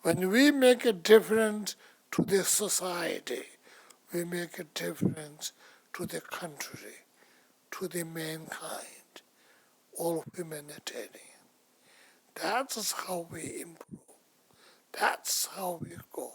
When we make a difference to the society, we make a difference to the country, to the mankind, all humanitarian. That's how we improve. That's how we go.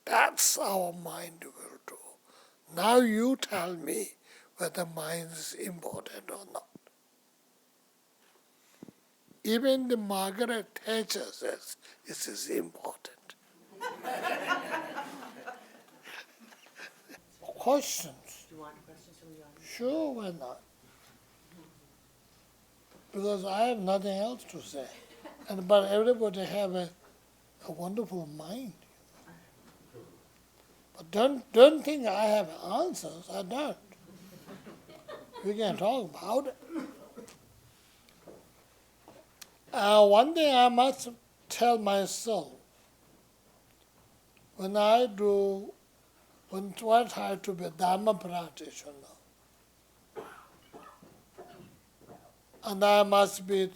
That's our mind will do. Now you tell me whether mind is important or not. Even the Margret Thatcher says this is important. Questions? Do you want questions from the audience? Sure, why not? Because I have nothing else to say. But everybody have a wonderful mind. But don't think I have answers. I don't. We can talk about it. One thing I must tell myself, when I try to be a Dharma practitioner, and I must be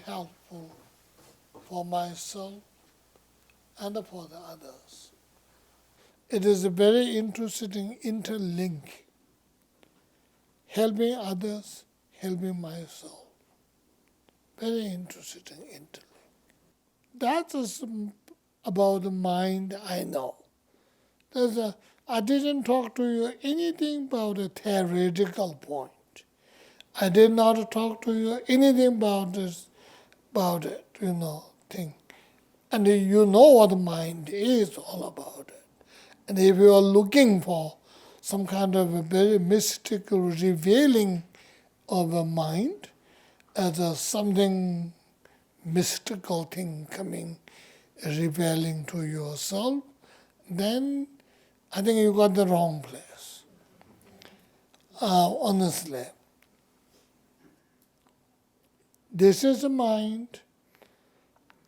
helpful for myself and for the others. It is a very interesting interlink, helping others, helping myself. Very interesting interlink. That is about the mind I know. I didn't talk to you anything about a theoretical point. I did not talk to you anything about it, thing. And you know what the mind is all about it. And if you are looking for some kind of a very mystical revealing of a mind as something mystical thing coming, revealing to yourself, then I think you got the wrong place. Honestly. This is the mind.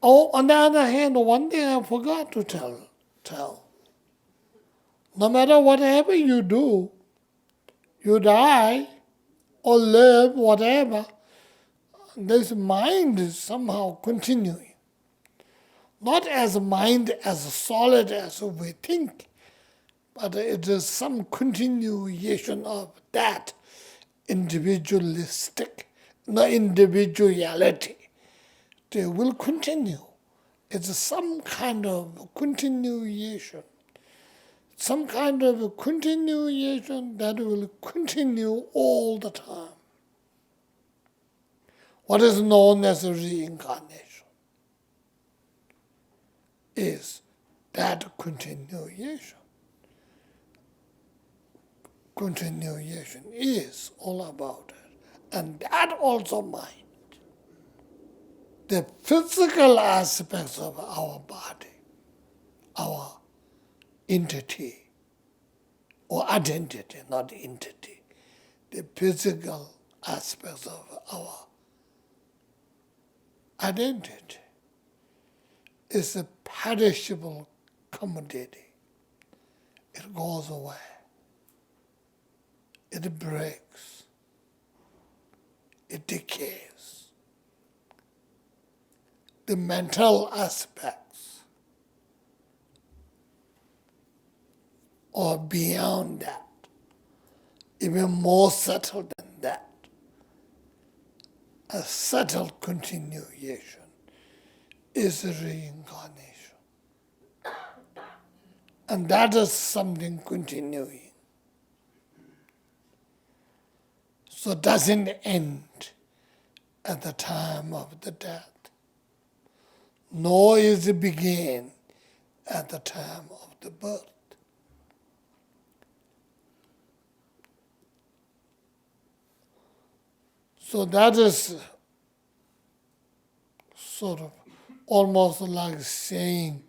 Oh, on the other hand, one thing I forgot to tell. No matter whatever you do, you die or live, whatever, this mind is somehow continuing. Not as a mind as solid as we think, but it is some continuation of that individualistic, individuality. They will continue. It's some kind of continuation. Some kind of a continuation that will continue all the time. What is known as reincarnation is that continuation. Continuation is all about it. And that also mind. The physical aspects of our body, our entity, or identity, not entity, the physical aspects of our identity is a perishable commodity. It goes away. It breaks. It decays. The mental aspects are beyond that, even more subtle than that. A subtle continuation is reincarnation. And that is something continuing. So it doesn't end at the time of the death, nor is it begin at the time of the birth. So that is sort of almost like saying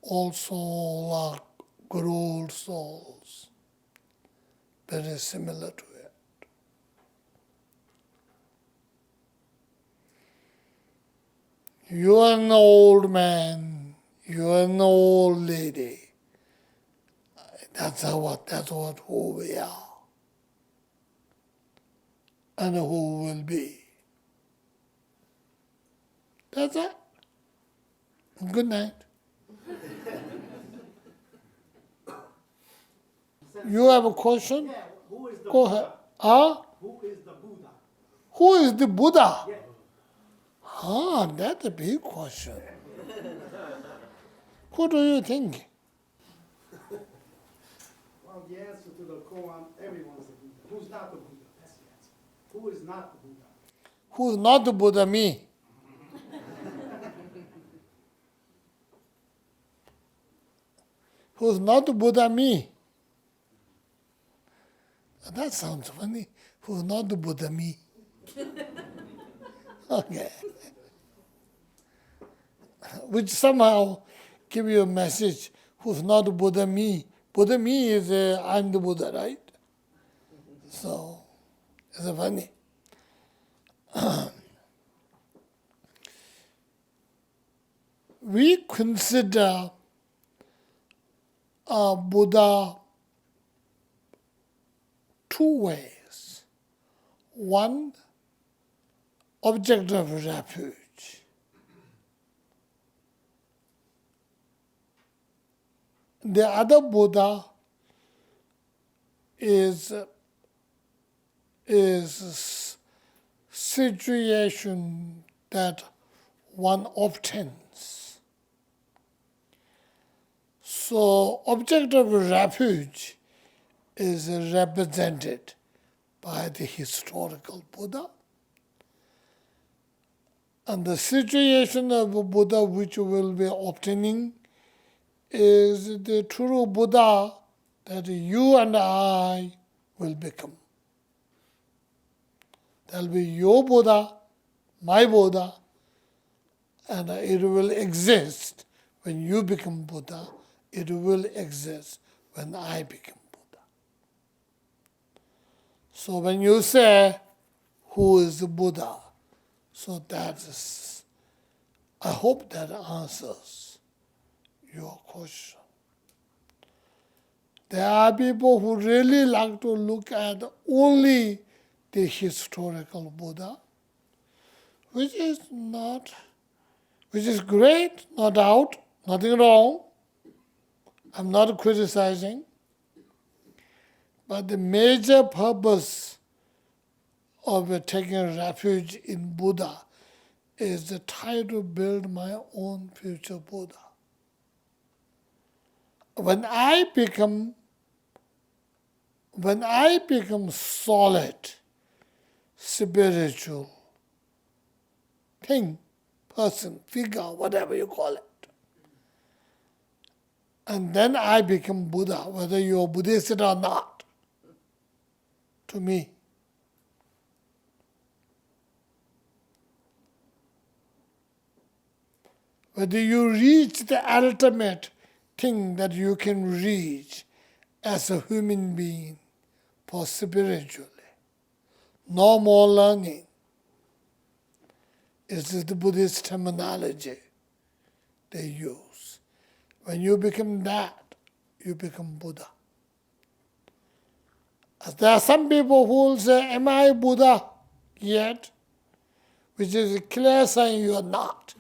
all souls are good old souls. Very similar to it. You are an old man, you are an old lady. That's who we are. And who will be. That's it. Good night. You have a question? Yeah, who is the Go Buddha? ahead. Huh? Who is the Buddha? Who is the Buddha? Yeah. That's a big question. Who do you think? Well, the answer to the koan, everyone's the Buddha. Who's not the Buddha? That's the answer. Who is not the Buddha? Who's not the Buddha? Me. Who's not the Buddha? Me. That sounds funny. Who's not the Buddha? Me. Okay. Which somehow give you a message. Who's not the Buddha? Me. Buddha me is I'm the Buddha, right? So it's funny. We consider Buddha two ways. One, object of refuge. The other Buddha is situation that one obtains. So object of refuge is represented by the historical Buddha. And the situation of a Buddha which will be obtaining is the true Buddha that you and I will become. There will be your Buddha, my Buddha, and it will exist when you become Buddha. It will exist when I become Buddha. So when you say, who is the Buddha? So that is, I hope that answers your question. There are people who really like to look at only the historical Buddha, which is great, no doubt, nothing wrong. I'm not criticizing. But the major purpose of taking refuge in Buddha is to try to build my own future Buddha. When I become solid, spiritual thing, person, figure, whatever you call it, and then I become Buddha, whether you're Buddhist or not, to me. Whether you reach the ultimate thing that you can reach as a human being for spiritually, no more learning. This is the Buddhist terminology they use. When you become that, you become Buddha. As there are some people who will say, am I Buddha yet? Which is a clear sign you are not.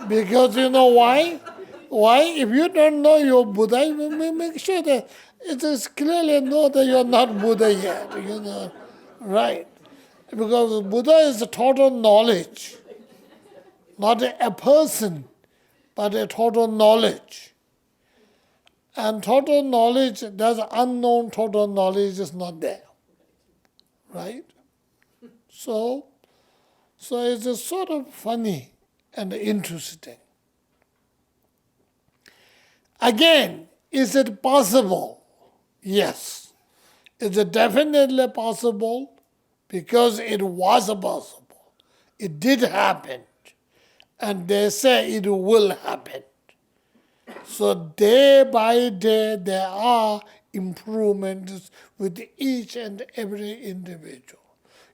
Because you know why? Why? If you don't know you're Buddha, you may make sure that it is clearly know that you're not Buddha yet. You know, right? Because Buddha is a total knowledge, not a person, but a total knowledge. And total knowledge, there's unknown total knowledge is not there, right? So it's a sort of funny and interesting. Again, is it possible? Yes. Is it definitely possible? Because it was possible. It did happen. And they say it will happen. So day by day there are improvements with each and every individual.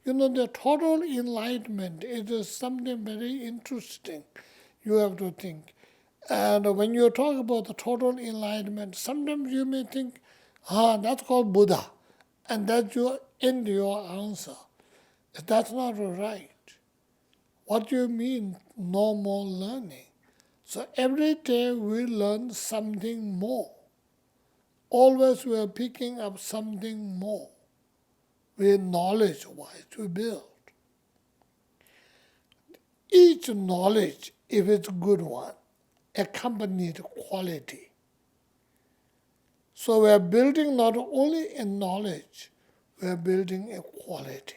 You know, the total enlightenment, it is something very interesting. You have to think. And when you talk about the total enlightenment, sometimes you may think, that's called Buddha. And that you end your answer. That's not right. What do you mean, no more learning? So every day we learn something more. always we are picking up something more. We knowledge-wise we build. Each knowledge, if it's a good one, accompanied quality. So we are building not only a knowledge, we are building a quality.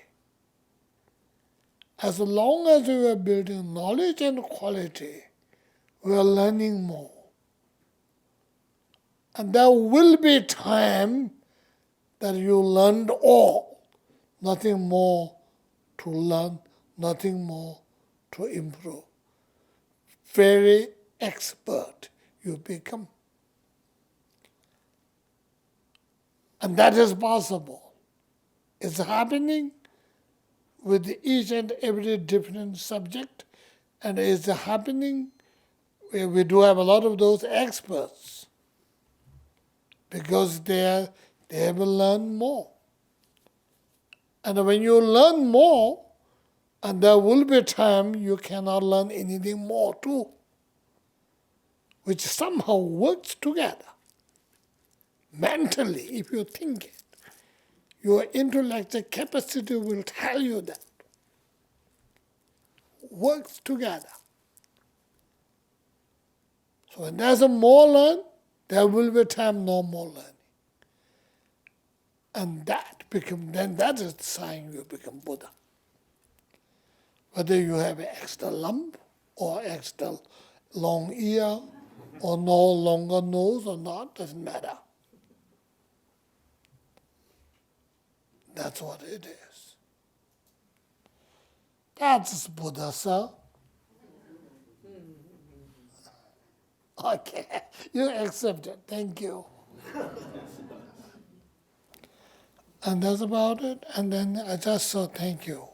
As long as we are building knowledge and quality, we are learning more. And there will be time that you learned all, nothing more to learn, nothing more to improve. Very expert you become. And that is possible. It's happening with each and every different subject, and it's happening where we do have a lot of those experts because they will learn more. And when you learn more, and there will be time you cannot learn anything more too, which somehow works together. Mentally, if you think it, your intellectual capacity will tell you that. Works together. So when there's a more learn, there will be time no more learning. And that is the sign you become Buddha. Whether you have an extra lump or extra long ear or no longer nose or not, doesn't matter. That's what it is. That's Buddha, sir. Okay, you accept it. Thank you. And that's about it. And then I just said thank you.